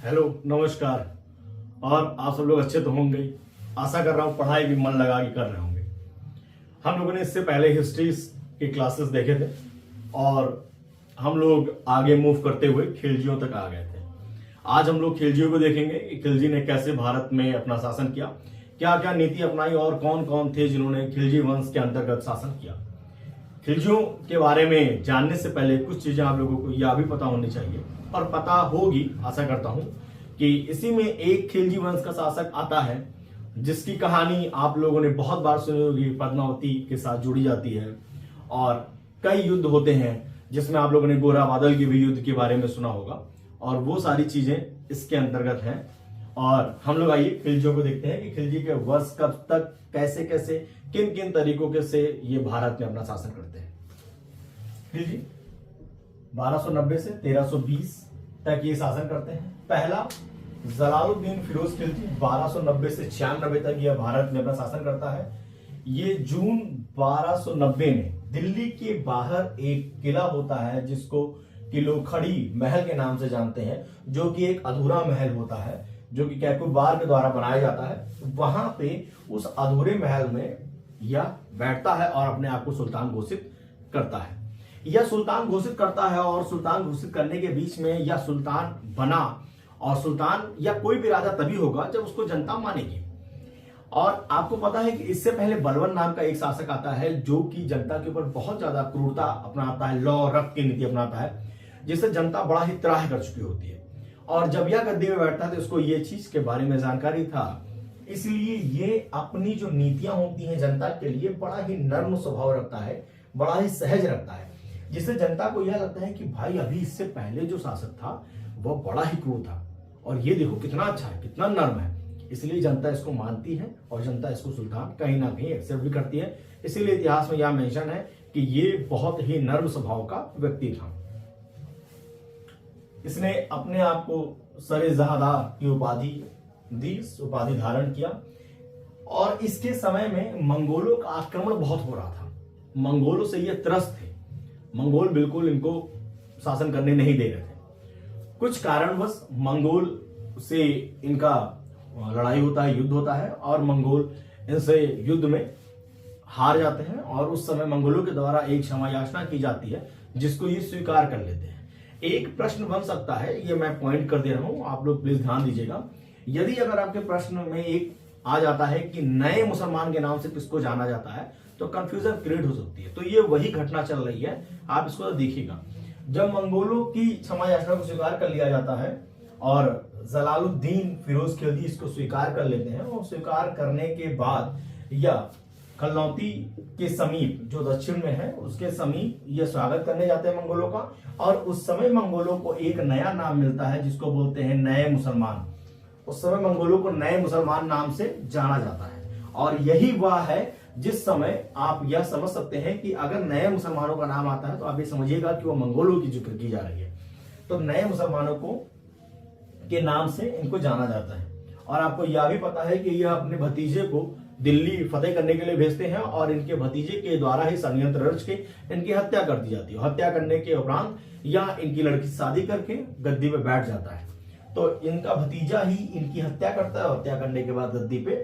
Hello, नमस्कार। और आप सब लोग अच्छे तो होंगे। आशा कर रहा हूँ पढ़ाई भी मन लगा के कर रहे होंगे। हम लोगों ने इससे पहले हिस्ट्रीज के क्लासेस देखे थे और हम लोग आगे मूव करते हुए खिलजियों तक आ गए थे। आज हम लोग खिलजियों को देखेंगे कि खिलजी ने कैसे भारत में अपना शासन किया, क्या क्या नीति अपनाई और कौन कौन थे जिन्होंने खिलजी वंश के अंतर्गत शासन किया। खिलजियों के बारे में जानने से पहले कुछ चीजें आप लोगों को यह भी पता होनी चाहिए और पता होगी, आशा करता हूं कि इसी में एक खिलजी वंश का शासक आता है जिसकी कहानी आप लोगों ने बहुत बार सुनी होगी, पद्मावती के साथ जुड़ी जाती है और कई युद्ध होते हैं जिसमें आप लोगों ने गोरा बादल के भी युद्ध के बारे में सुना होगा और वो सारी चीजें इसके अंतर्गत हैं। और हम लोग आइए खिलजियों को देखते हैं कि खिलजी के वंश कब तक कैसे कैसे किन किन तरीकों के से ये भारत में अपना शासन करते हैं। खिलजी 1290 से 1320 तक ये शासन करते हैं। पहला जलालुद्दीन फिरोज खिलजी 1290 से 96 तक यह भारत में अपना शासन करता है। ये जून 1290 में दिल्ली के बाहर एक किला होता है जिसको किलो खड़ी महल के नाम से जानते हैं, जो कि एक अधूरा महल होता है जो कि कैकुबार के द्वारा बनाया जाता है। वहां पे उस अधूरे महल में यह बैठता है और अपने आप को सुल्तान घोषित करता है। यह सुल्तान घोषित करता है और सुल्तान घोषित करने के बीच में यह सुल्तान बना और सुल्तान या कोई भी राजा तभी होगा जब उसको जनता मानेगी। और आपको पता है कि इससे पहले बलवन नाम का एक शासक आता है जो कि जनता के ऊपर बहुत ज्यादा क्रूरता अपनाता है, लॉ रक्त की नीति अपनाता है, जिससे जनता बड़ा ही त्राह कर चुकी होती है। और जब यह गद्दी में बैठता है तो इसको ये चीज के बारे में जानकारी था, इसलिए ये अपनी जो नीतियां होती हैं जनता के लिए बड़ा ही नर्म स्वभाव रखता है, बड़ा ही सहज रखता है, जिससे जनता को यह लगता है कि भाई अभी इससे पहले जो शासक था वह बड़ा ही क्रूर था और ये देखो कितना अच्छा है, कितना नर्म है। इसलिए जनता इसको मानती है और जनता इसको सुल्तान कहीं ना कहीं एक्सेप्ट भी करती है। इसीलिए इतिहास में यह मेंशन है कि ये बहुत ही नर्म स्वभाव का व्यक्ति था। इसने अपने आप को सर-ए-जहादार की उपाधि दी, उपाधि धारण किया और इसके समय में मंगोलों का आक्रमण बहुत हो रहा था। मंगोलों से ये त्रस्त थे, मंगोल बिल्कुल इनको शासन करने नहीं दे रहे थे। कुछ कारणवश मंगोल से इनका लड़ाई होता है, युद्ध होता है और मंगोल इनसे युद्ध में हार जाते हैं और उस समय मंगोलों के द्वारा एक क्षमा याचना की जाती है जिसको ये स्वीकार कर लेते हैं। एक प्रश्न बन सकता है, ये मैं पॉइंट कर दे रहा हूं, आप लोग प्लीज ध्यान दीजिएगा। यदि अगर आपके प्रश्न में एक आ जाता है कि नए मुसलमान के नाम से किसको जाना जाता है तो कंफ्यूजन क्रिएट हो सकती है। तो ये वही घटना चल रही है, आप इसको देखिएगा। जब मंगोलों की क्षमा याचना को स्वीकार कर लिया जाता है और जलालुद्दीन फिरोज खिलजी इसको स्वीकार कर लेते हैं और स्वीकार करने के बाद यह खलनौती के समीप जो दक्षिण में है उसके समीप यह स्वागत करने जाते हैं मंगोलों का। और उस समय मंगोलों को एक नया नाम मिलता है जिसको बोलते हैं नए मुसलमान। उस समय मंगोलों को नए मुसलमान नाम से जाना जाता है और यही वह है जिस समय आप यह समझ सकते हैं कि अगर नए मुसलमानों का नाम आता है तो आप ये समझिएगा कि वो मंगोलों की जिक्र की जा रही है। तो नए मुसलमानों को के नाम से इनको जाना जाता है। और आपको यह भी पता है कि यह अपने भतीजे को दिल्ली फतेह करने के लिए भेजते हैं और इनके भतीजे के द्वारा ही षड्यंत्र रच के इनकी हत्या कर दी जाती है। हत्या करने के उपरांत यह इनकी लड़की से शादी करके गद्दी पे बैठ जाता है। तो इनका भतीजा ही इनकी हत्या करता है, हत्या करने के बाद गद्दी पे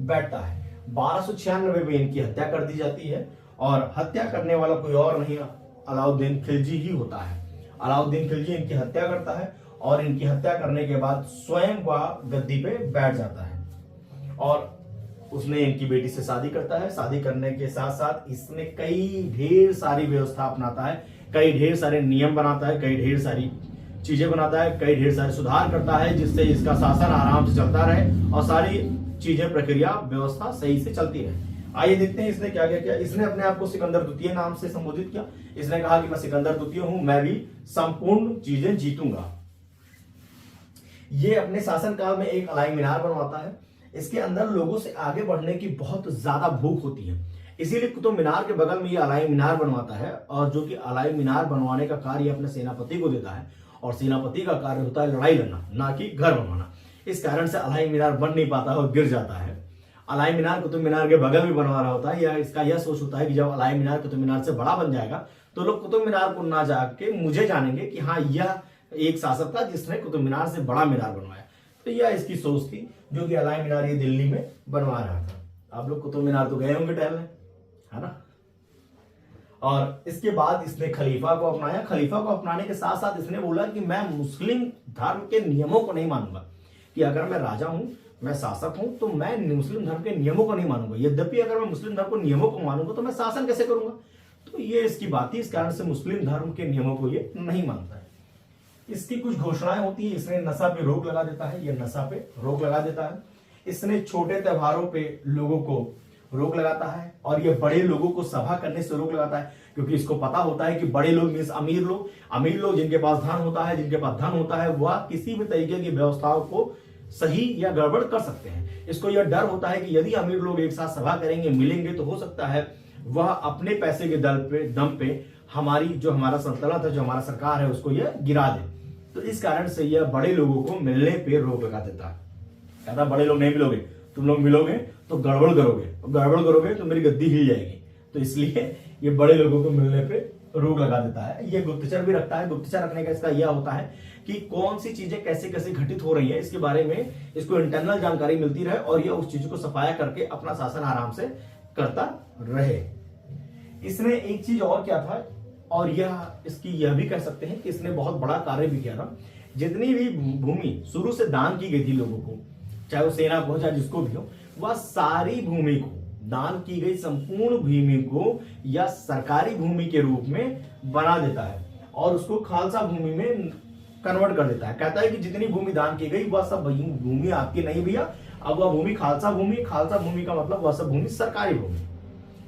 बैठता है। 1296 में इनकी हत्या कर दी जाती है और हत्या करने वाला कोई और नहीं अलाउद्दीन खिलजी ही होता है। अलाउद्दीन खिलजी इनकी हत्या करता है और इनकी हत्या करने के बाद स्वयं वह गद्दी पे बैठ जाता है और उसने इनकी बेटी से शादी करता है। शादी करने के साथ साथ इसने कई ढेर सारी व्यवस्था अपनाता है, कई ढेर सारे नियम बनाता है, कई ढेर सारी चीजें बनाता है, कई ढेर सारे सुधार करता है जिससे इसका शासन आराम से चलता रहे और सारी चीजें प्रक्रिया व्यवस्था सही से चलती रहे। आइए देखते हैं इसने क्या क्या किया। इसने अपने आप को सिकंदर द्वितीय नाम से संबोधित किया। इसने कहा कि मैं सिकंदर द्वितीय हूं, मैं भी संपूर्ण चीजें जीतूंगा। ये अपने शासनकाल में एक अलाई मीनार बनवाता है। इसके अंदर लोगों से आगे बढ़ने की बहुत ज्यादा भूख होती है, इसीलिए कुतुब मीनार के बगल में ये अलाई मीनार बनवाता है और जो कि अलाई मीनार बनवाने का कार्य अपने सेनापति को देता है और सेनापति का कार्य होता है लड़ाई लड़ना, ना कि घर बनवाना। इस कारण से अलाई मीनार बन नहीं पाता और गिर जाता है। अलाई मीनार कुतुब मीनार के बगल में बनवा रहा होता है, या इसका यह सोच होता है कि जब अलाई मीनार कुतुब मीनार से बड़ा बन जाएगा तो लोग कुतुब मीनार को ना जाके मुझे जानेंगे कि हाँ यह एक शासक था जिसने कुतुब मीनार से बड़ा मीनार बनवाया। तो यह इसकी सोच थी, जो कि अलाई मीनार ये दिल्ली में बनवा रहा था। आप लोग कुतुब मीनार तो गए होंगे टहलने, है ना। और इसके बाद इसने खलीफा को अपनाया। खलीफा को अपनाने के साथ साथ इसने बोला कि मैं मुस्लिम धर्म के नियमों को नहीं मानूंगा, कि अगर मैं राजा हूं, मैं शासक हूं, तो मैं मुस्लिम धर्म के नियमों को नहीं मानूंगा। यद्यपि अगर मैं मुस्लिम धर्म के नियमों को मानूंगा तो मैं शासन कैसे करूंगा। तो ये इसकी बात थी, इस कारण से मुस्लिम धर्म के नियमों को ये नहीं मानता है। इसकी कुछ घोषणाएं होती है। इसने नशा पे रोक लगा देता है, ये नशा पे रोक लगा देता है। इसने छोटे त्योहारों पे लोगों को रोक लगाता है, और ये बड़े लोगों को सभा करने से रोक लगाता है, क्योंकि इसको पता होता है कि बड़े लोग मीन्स अमीर लोग, अमीर लोग जिनके पास धन होता है, जिनके पास धन होता है, वह किसी भी तरीके की व्यवस्थाओं को सही या गड़बड़ कर सकते हैं। इसको यह डर होता है कि यदि अमीर लोग एक साथ सभा करेंगे, मिलेंगे, तो हो सकता है वह अपने पैसे के दम पे हमारी जो हमारा सल्तनत है, जो हमारा सरकार है, उसको यह गिरा दे। तो इस कारण से यह बड़े लोगों को मिलने पे रोक लगा देता है। कहता बड़े लोग नहीं मिलोगे, तुम लोग मिलोगे तो गड़बड़ करोगे, और गड़बड़ करोगे तो मेरी गद्दी हिल जाएगी। तो इसलिए ये बड़े लोगों को मिलने पे रोक लगा देता है। ये गुप्तचर भी रखता है। गुप्तचर रखने का इसका यह होता है कि कौन सी चीजें कैसे कैसे घटित हो रही है, इसके बारे में इसको इंटरनल जानकारी मिलती रहे, और यह उस चीज को सफाया करके अपना शासन आराम से करता रहे। इसने एक चीज और क्या था, और यह भी कह सकते हैं कि इसने बहुत बड़ा कार्य भी किया था। जितनी भी भूमि शुरू से दान की गई थी लोगों को, चाहे वो सेना को, चाहे जिसको भी हो, वह सारी भूमि को, दान की गई संपूर्ण भूमि को या सरकारी भूमि के रूप में बना देता है, और उसको खालसा भूमि में कन्वर्ट कर देता है। कहता है कि जितनी भूमि दान की गई वह सब भूमि आपकी नहीं भैया, अब वह भूमि खालसा भूमि। खालसा भूमि का मतलब वह सब भूमि सरकारी भूमि।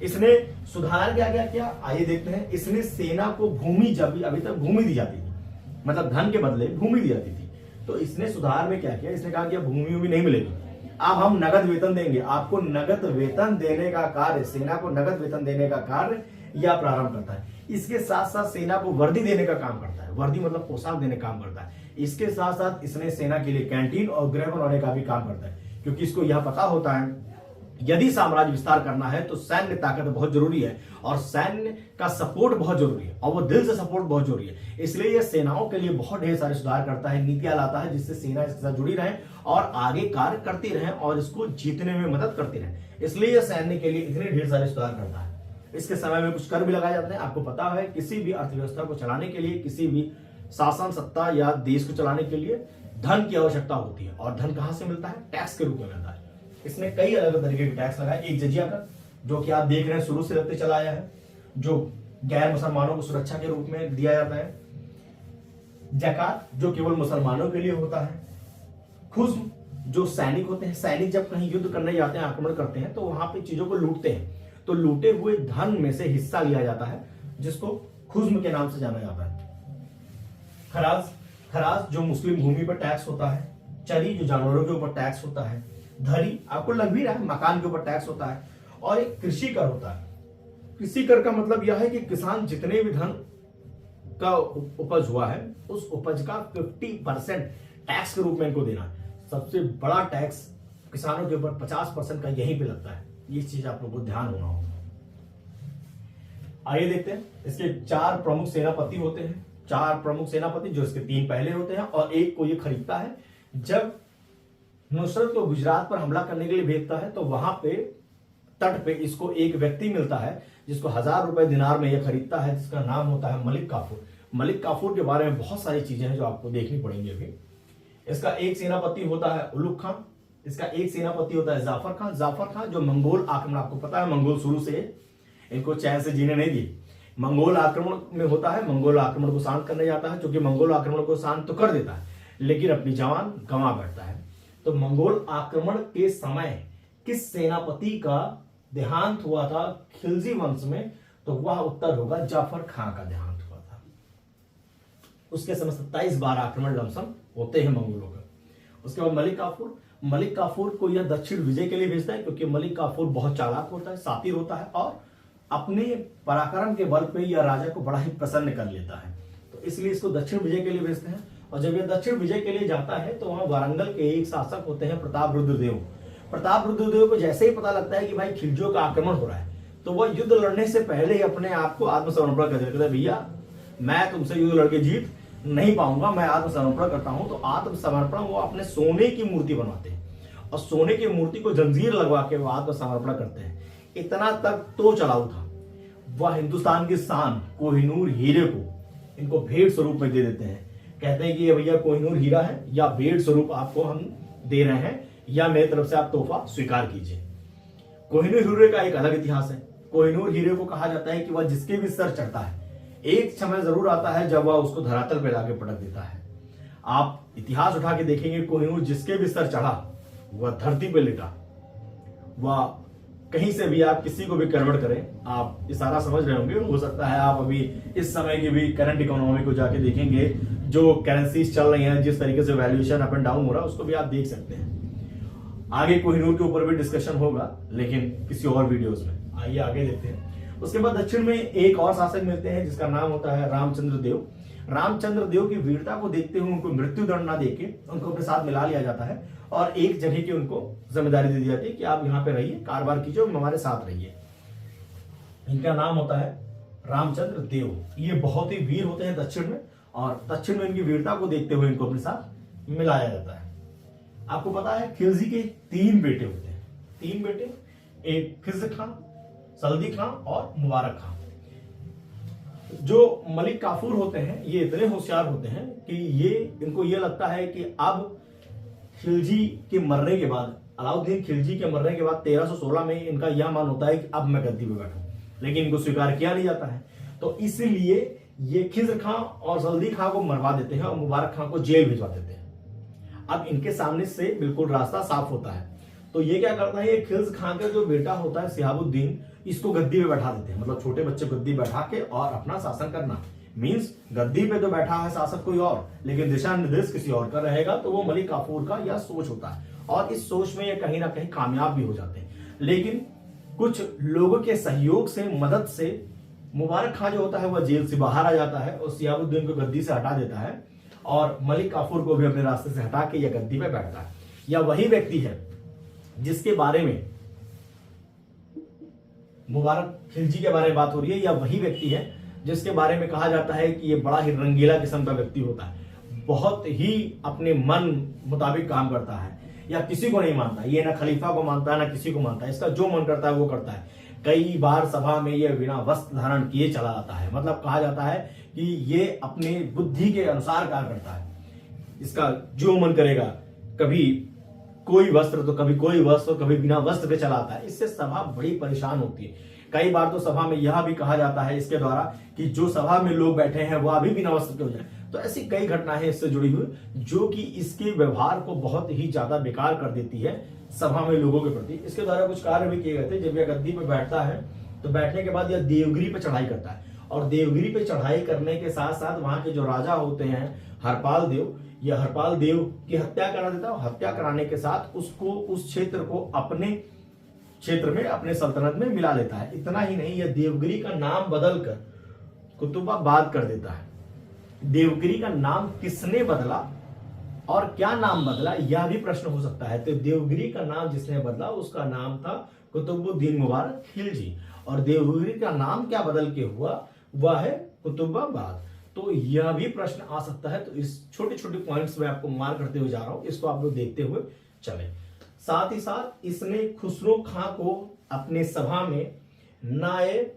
इसने सुधार क्या किया, आइए देखते हैं। इसने सेना को भूमि, जब अभी तक भूमि दी जाती थी, मतलब धन के बदले भूमि दी जाती थी, तो इसने सुधार में क्या किया, इसने कहा कि अब भूमि भी नहीं मिलेगी, अब हम नगद वेतन देंगे। आपको नगद वेतन देने का कार्य, सेना को नगद वेतन देने का कार्य यह प्रारंभ करता है। इसके साथ साथ सेना को वर्दी देने का काम करता है। वर्दी मतलब पोशाक देने का काम करता है। इसके साथ साथ इसने सेना के लिए कैंटीन और गृह बनवाने का भी काम करता है, क्योंकि इसको यह पता होता है यदि साम्राज्य विस्तार करना है तो सैन्य ताकत बहुत जरूरी है, और सैन्य का सपोर्ट बहुत जरूरी है, और वो दिल से सपोर्ट बहुत जरूरी है। इसलिए ये सेनाओं के लिए बहुत ढेर सारे सुधार करता है, नीतियां लाता है, जिससे सेना इसके साथ जुड़ी रहे और आगे कार्य करती रहे और इसको जीतने में मदद करती रहे। इसलिए यह सैन्य के लिए इतने ढेर सारे सुधार करता है। इसके समय में कुछ कर भी लगाए जाते हैं। आपको पता है किसी भी अर्थव्यवस्था को चलाने के लिए, किसी भी शासन सत्ता या देश को चलाने के लिए धन की आवश्यकता होती है, और धन कहां से मिलता है, टैक्स के रूप में मिलता है। इसने कई अलग अलग तरीके के टैक्स लगाए। एक जजिया कर, जो कि आप देख रहे हैं शुरू से लगते चला आया है, जो गैर मुसलमानों को सुरक्षा के रूप में दिया जाता है। जकात, जो केवल मुसलमानों के लिए होता है। खुज्म, जो सैनिक होते हैं, सैनिक जब कहीं युद्ध करने जाते हैं, आक्रमण करते हैं, तो वहां पे चीजों को लूटते हैं, तो लूटे हुए धन में से हिस्सा लिया जाता है, जिसको खुज्म के नाम से जाना जाता है। खराज, खराज जो मुस्लिम भूमि पर टैक्स होता है। चरी, जो जानवरों के ऊपर टैक्स होता है। धरी, आपको लग भी रहा है, मकान के ऊपर टैक्स होता है। और एक कृषि कर होता है। कृषि कर का मतलब यह है कि किसान जितने भी धन का उपज हुआ है, उस उपज का 50% टैक्स के रूप में इनको देना है। सबसे बड़ा टैक्स किसानों के ऊपर 50% का यहीं पे लगता है। ये चीज आप लोगों को ध्यान होना होगा। आइए देखते हैं। इसके 4 प्रमुख सेनापति होते हैं। 4 प्रमुख सेनापति, जो इसके 3 पहले होते हैं, और एक को ये खरीदता है। जब नुसरत को गुजरात पर हमला करने के लिए भेजता है, तो वहां पे तट पे इसको एक व्यक्ति मिलता है, जिसको 1000 रुपए दिनार में यह खरीदता है, जिसका नाम होता है मलिक काफूर। मलिक काफूर के बारे में बहुत सारी चीजें हैं जो आपको देखनी पड़ेंगी अभी। इसका एक सेनापति होता है उलुग खान। इसका एक सेनापति होता है जाफर खान। जाफर खान जो मंगोल आक्रमण, आपको पता है मंगोल शुरू से इनको चैन से जीने नहीं दिए। मंगोल आक्रमण में होता है, मंगोल आक्रमण को शांत करने जाता है, क्योंकि मंगोल आक्रमण को शांत तो कर देता है, लेकिन अपनी जान गंवा बैठता है। तो मंगोल आक्रमण के समय किस सेनापति का देहांत हुआ था खिलजी वंश में, तो वह उत्तर होगा जाफर खान का देहांत हुआ था। उसके समय 27 बार आक्रमण लमसम होते हैं मंगोलों का। उसके बाद मलिक काफूर, मलिक काफूर को यह दक्षिण विजय के लिए भेजता है, क्योंकि मलिक काफूर बहुत चालाक होता है, शातिर होता है, और अपने पराक्रम के बल पे यह राजा को बड़ा ही प्रसन्न कर लेता है। तो इसलिए इसको दक्षिण विजय के लिए भेजते हैं। और जब यह दक्षिण विजय के लिए जाता है, तो वहां वारंगल के एक शासक होते हैं प्रताप रुद्रदेव। प्रताप रुद्रदेव को जैसे ही पता लगता है कि भाई खिलजियों का आक्रमण हो रहा है, तो वह युद्ध लड़ने से पहले ही अपने आप को आत्मसमर्पण कर देता है। भैया मैं तुमसे युद्ध लड़के जीत नहीं पाऊंगा, मैं आत्मसमर्पण करता हूं, तो आत्मसमर्पण वो अपने सोने की मूर्ति बनवाते हैं और सोने की मूर्ति को जंजीर लगवा के वो आत्मसमर्पण करते हैं। इतना तक तो चलाऊ था, वह हिंदुस्तान की शान कोहिनूर हीरे को इनको भेंट स्वरूप में दे देते हैं। कहते हैं कि ये भैया कोहिनूर हीरा है, या भेंट स्वरूप आपको हम दे रहे हैं, या मेरी तरफ से आप तोहफा स्वीकार कीजिए। कोहिनूर हीरे का एक अलग इतिहास है। कोहिनूर हीरे को कहा जाता है कि वह जिसके भी सर चढ़ता है, एक समय जरूर आता है जब वह उसको धरातल पे लाके पटक देता है। आप इतिहास उठा के देखेंगे, कोहिनूर जिसके भी सर चढ़ा वह धरती पे लेटा। वह कहीं से भी आप किसी को भी कन्वर्ट करें, आप इशारा समझ रहे होंगे। हो सकता है आप अभी इस समय की भी करंट इकोनॉमी को जाके देखेंगे, जो करेंसीज चल रही हैं, जिस तरीके से वैल्यूएशन अप एंड डाउन हो रहा है, उसको भी आप देख सकते हैं। आगे कोहिनूर के ऊपर भी डिस्कशन होगा, लेकिन किसी और वीडियोस में। आइए आगे देखते हैं। उसके बाद दक्षिण में एक और शासक मिलते हैं जिसका नाम होता है रामचंद्र देव। रामचंद्र देव की वीरता को देखते हुए उनको मृत्यु दंड ना देके उनको अपने साथ मिला लिया जाता है और एक जगह की उनको जिम्मेदारी दे दी जाती है कि आप यहाँ पे रहिए, कारोबार कीजिए, हमारे साथ रहिए। इनका नाम होता है रामचंद्र देव। ये बहुत ही वीर होते हैं दक्षिण में, और दक्षिण में इनकी वीरता को देखते हुए इनको अपने साथ मिलाया जाता है। आपको पता है खिलजी के 3 बेटे होते हैं, 3 बेटे, एक खिज्र खां, सल्दी खां और मुबारक खां। जो मलिक काफूर होते हैं ये इतने होशियार होते हैं कि इनको ये लगता है कि अब खिलजी के मरने के बाद, अलाउद्दीन खिलजी के मरने के बाद 1316 में इनका यह मन होता है कि अब मैं गद्दी पे बैठूं, लेकिन इनको स्वीकार किया नहीं जाता है। तो इसलिए ये खिज्र खां और सल्दी खां को मरवा देते हैं और मुबारक खां को जेल भिजवा देते हैं। अब इनके सामने से बिल्कुल रास्ता साफ होता है, तो ये क्या करता है, ये खिज्र खां का जो बेटा होता है सिहाबुद्दीन, इसको गद्दी पे बैठा देते हैं। मतलब छोटे बच्चे को गद्दी बैठा के और अपना शासन करना, मींस गद्दी पे तो बैठा है शासक कोई और, लेकिन दिशा निर्देश किसी और का रहेगा। तो वो मलिक काफूर का यह सोच होता है और इस सोच में ये कहीं ना कहीं कामयाब भी हो जाते हैं। लेकिन कुछ लोगों के सहयोग से, मदद से मुबारक खां जो होता है वह जेल से बाहर आ जाता है और सिहाबुद्दीन को गद्दी से हटा देता है और मलिक काफूर को भी अपने रास्ते से हटा के यह गद्दी पे बैठता है। यह वही व्यक्ति है जिसके बारे में मुबारक खिलजी के बारे में बात हो रही है, या वही व्यक्ति है जिसके बारे में कहा जाता है कि ये बड़ा ही रंगीला किस्म का व्यक्ति होता है, बहुत ही अपने मन मुताबिक काम करता है, या किसी को नहीं मानता। ये ना खलीफा को मानता है ना किसी को मानता है, इसका जो मन करता है वो करता है। कई बार सभा में ये बिना वस्त्र धारण किए चला आता है। मतलब कहा जाता है कि ये अपने बुद्धि के अनुसार कार्य करता है, इसका जो मन करेगा, कभी कोई वस्त्र तो कभी कोई वस्त्र, कभी बिना वस्त्र के चला आता है। इससे सभा बड़ी परेशान होती है। कई बार तो सभा में यह भी कहा जाता है इसके द्वारा कि जो सभा में लोग बैठे हैं वह अभी बिना वस्त्र के हो जाए। तो ऐसी कई घटनाएं इससे जुड़ी हुई जो कि इसके व्यवहार को बहुत ही ज्यादा बेकार कर देती है सभा में लोगों के प्रति। इसके द्वारा कुछ कार्य भी किए गए थे। जब यह गद्दी पे बैठता है तो बैठने के बाद यह देवगिरी पे चढ़ाई करता है, और देवगिरी पे चढ़ाई करने के साथ साथ वहां के जो राजा होते हैं हरपाल देव, यह हरपाल देव की हत्या करा देता है। हत्या कराने के साथ उसको, उस क्षेत्र को अपने क्षेत्र में, अपने सल्तनत में मिला लेता है। इतना ही नहीं, यह देवगिरी का नाम बदलकर कुतुबाबाद कर देता है। देवगिरी का नाम किसने बदला और क्या नाम बदला, यह भी प्रश्न हो सकता है। तो देवगिरी का नाम जिसने बदला उसका नाम था कुतुबुद्दीन मुबारक खिलजी, और देवगिरी का नाम क्या बदल के हुआ वह है कुतुबाबाद। तो यह भी प्रश्न आ सकता है। तो इस छोटे छोटे पॉइंट्स में आपको मार करते हुए जा रहा हूं, इसको आप लोग देखते हुए चले। साथ ही साथ इसने खुसरो खां को अपने सभा में नायब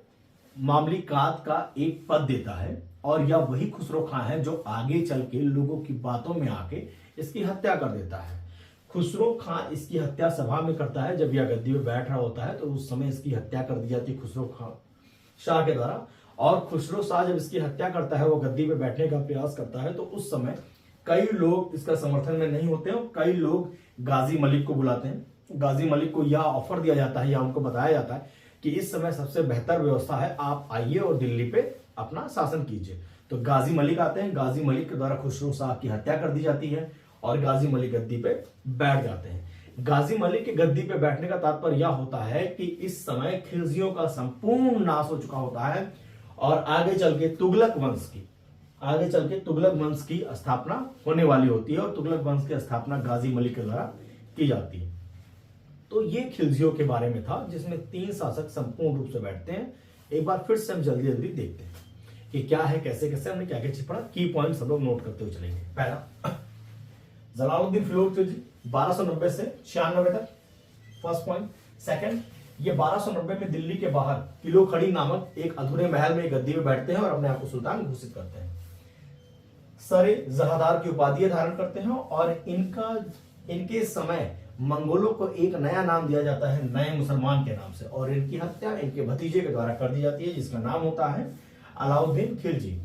मामलिकात का एक पद देता है, और यह वही खुसरो खां है जो आगे चल के लोगों की बातों में आके इसकी हत्या कर देता है। खुसरो खां इसकी हत्या सभा में करता है। जब यह गद्दी में बैठ रहा होता है तो उस समय इसकी हत्या कर दी जाती है खुसरो खां शाह के द्वारा। और खुसरो शाह जब इसकी हत्या करता है, वो गद्दी पे बैठने का प्रयास करता है, तो उस समय कई लोग इसका समर्थन में नहीं होते हैं और कई लोग गाजी मलिक को बुलाते हैं। गाजी मलिक को यह ऑफर दिया जाता है या उनको बताया जाता है कि इस समय सबसे बेहतर व्यवस्था है, आप आइए और दिल्ली पे अपना शासन कीजिए। तो गाजी मलिक आते हैं। गाजी मलिक के द्वारा खुसरो शाह की हत्या कर दी जाती है और गाजी मलिक गद्दी पे बैठ जाते हैं। गाजी मलिक के गद्दी पे बैठने का तात्पर्य यह होता है कि इस समय खिलजियों का संपूर्ण नाश हो चुका होता है और आगे चल के तुगलक वंश की स्थापना होने वाली होती है, और तुगलक वंश की स्थापना गाजी मलिक के द्वारा की जाती है। तो ये खिलजियों के बारे में था, जिसमें 3 शासक संपूर्ण रूप से बैठते हैं। एक बार फिर से हम जल्दी जल्दी देखते हैं। कि क्या है, कैसे कैसे हमने क्या क्या चीज पढ़ा, की पॉइंट सब लोग नोट करते हुए चलेंगे। पहला, जलालुद्दीन फिरोज खिलजी 1290 से 96 तक, फर्स्ट पॉइंट। सेकंड, ये 1290 में दिल्ली के बाहर किलो खड़ी नामक एक अधूरे महल में गद्दी में बैठते हैं और अपने आप को सुल्तान घोषित करते हैं। सरे जहादार की उपाधि धारण करते हैं और इनके समय मंगोलों को एक नया नाम दिया जाता है नए मुसलमान के नाम से, और इनकी हत्या इनके भतीजे के द्वारा कर दी जाती है जिसका नाम होता है अलाउद्दीन खिलजी,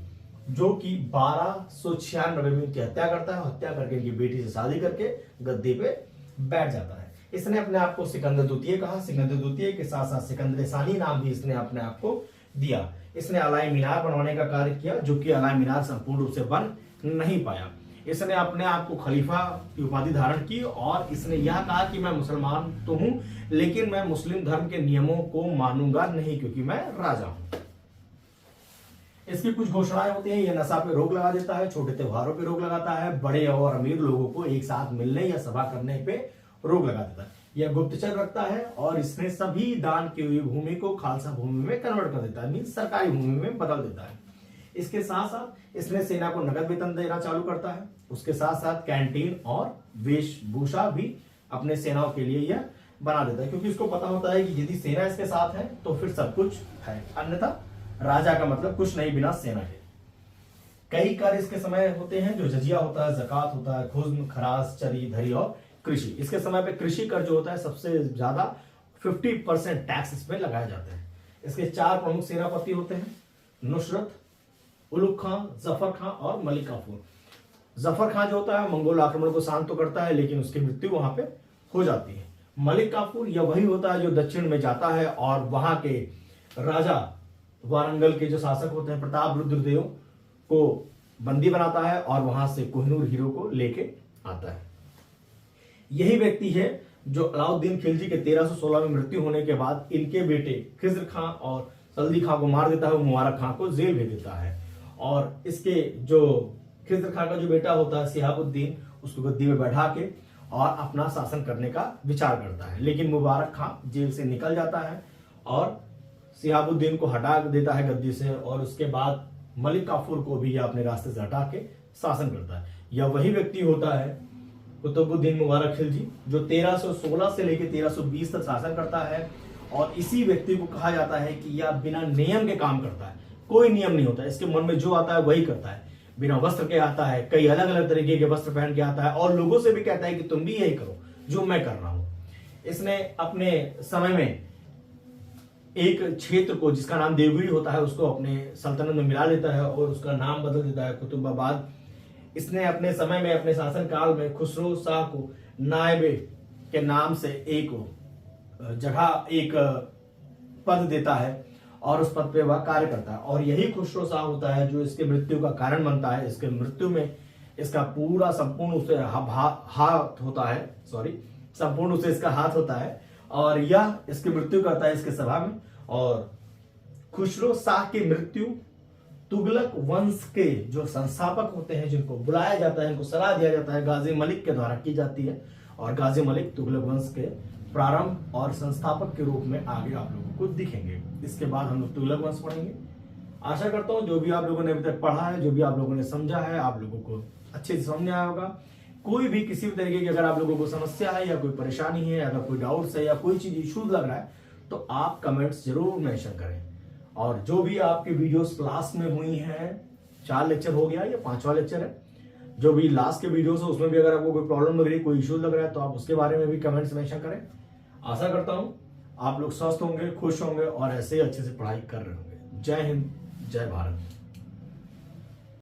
जो कि 1296 में इनकी हत्या करता है। हत्या करके इनकी बेटी से शादी करके गद्दी पे बैठ जाता है। इसने अपने आप को सिकंदर द्वितीय कहा। सिकंदर द्वितीय के साथ साथ सिकंदर सानी नाम भी इसने अपने आप को दिया। इसने अलाई मीनार बनवाने का कार्य किया, जो कि अलाई मीनार संपूर्ण रूप से बन नहीं पाया। इसने अपने आप को खलीफा की उपाधि धारण की और इसने यह कहा कि मैं मुसलमान तो हूं, लेकिन मैं मुस्लिम धर्म के नियमों को मानूंगा नहीं, क्योंकि मैं राजा हूं। इसकी कुछ घोषणाएं होती हैं। यह नशा पे रोक लगा देता है, छोटे त्योहारों पे रोक लगाता है, बड़े और अमीर लोगों को एक साथ मिलने या सभा करने पे रोक लगा देता है। यह गुप्तचर रखता है और इसने सभी दान की हुई भूमि को खालसा भूमि में कन्वर्ट कर देता है, मीन्स सरकारी भूमि में बदल देता है। इसके साथ साथ इसने सेना को नगद वेतन देना चालू करता है। उसके साथ साथ कैंटीन और वेशभूषा भी अपने सेनाओं के लिए यह बना देता है, क्योंकि इसको पता होता है कि यदि सेना इसके साथ है तो फिर सब कुछ है, अन्यथा राजा का मतलब कुछ नहीं बिना सेना के। कई कार्य इसके समय होते हैं, जो जजिया होता है, जकात होता है, खुज्म, खराज, चरी, धरी और कृषि। इसके समय पे कृषि कर जो होता है सबसे ज्यादा 50% टैक्स इसमें लगाए जाते हैं। इसके 4 प्रमुख सेनापति होते हैं, नुसरत, उलुग खां, जफर खां और मलिक काफूर। जफर खां जो होता है मंगोल आक्रमण को शांत तो करता है, लेकिन उसकी मृत्यु वहां पे हो जाती है। मलिक काफूर यह वही होता है जो दक्षिण में जाता है और वहां के राजा वारंगल के जो शासक होते हैं प्रताप रुद्रदेव को बंदी बनाता है और वहां से कोहिनूर हीरो को लेके आता है। यही व्यक्ति है जो अलाउद्दीन खिलजी के 1316 में मृत्यु होने के बाद इनके बेटे खिज्र खां और सल्दी खां को मार देता है, वो मुबारक खां को जेल भेज देता है। और इसके जो खिज्र खां का जो बेटा होता है सिहाबुद्दीन, उसको गद्दी में बैठा के और अपना शासन करने का विचार करता है, लेकिन मुबारक खां जेल से निकल जाता है और सिहाबुद्दीन को हटा देता है गद्दी से, और उसके बाद मलिक काफूर को भी यह अपने रास्ते से हटा के शासन करता है। यह वही व्यक्ति होता है कुतुबुद्दीन मुबारक खिलजी, जो 1316 से लेकर 1320 तक शासन करता है। और इसी व्यक्ति को कहा जाता है कि यह बिना नियम के काम करता है, कोई नियम नहीं होता, इसके मन में जो आता है वही करता है। बिना वस्त्र के आता है, कई अलग अलग तरीके के वस्त्र पहन के आता है और लोगों से भी कहता है कि तुम भी यही करो जो मैं कर रहा हूं। इसने अपने समय में एक क्षेत्र को जिसका नाम देवगिरी होता है उसको अपने सल्तनत में मिला लेता है और उसका नाम बदल देता है कुतुबाबाद। इसने अपने समय में अपने शासन काल में खुसरो शाह को नायबे के नाम से एक जगह एक पद देता है और उस पद पे वह कार्य करता है, और यही खुसरो शाह होता है जो इसके मृत्यु का कारण बनता है। इसके मृत्यु में इसका पूरा संपूर्ण उसे हाथ होता है, संपूर्ण उसे इसका हाथ होता है और यह इसकी मृत्यु करता है इसके सभा में। और खुसरो शाह की मृत्यु तुगलक वंश के जो संस्थापक होते हैं, जिनको बुलाया जाता है, इनको सलाह दिया जाता है, गाजी मलिक के द्वारा की जाती है। और गाजी मलिक तुगलक वंश के प्रारंभ और संस्थापक के रूप में आगे आप लोगों को दिखेंगे। इसके बाद हम लोग तुगलक वंश पढ़ेंगे। आशा करता हूं जो भी आप लोगों ने अभी तक पढ़ा है, जो भी आप लोगों ने समझा है, आप लोगों को अच्छे से समझ में आया होगा। कोई भी किसी भी तरीके की अगर आप लोगों को समस्या है या कोई परेशानी है, अगर कोई डाउट्स है या कोई चीज इश्यूज लग रहा है, तो आप कमेंट्स जरूर मेंशन करें। और जो भी आपकी वीडियोस क्लास में हुई हैं, 4 लेक्चर हो गया, ये 5वां लेक्चर है, जो भी लास्ट के वीडियोस है उसमें भी अगर आपको कोई प्रॉब्लम लग रही है, कोई इश्यू लग रहा है, तो आप उसके बारे में भी कमेंट्स मेंशन करें। आशा करता हूं आप लोग स्वस्थ होंगे, खुश होंगे और ऐसे ही अच्छे से पढ़ाई कर रहे होंगे। जय हिंद, जय भारत।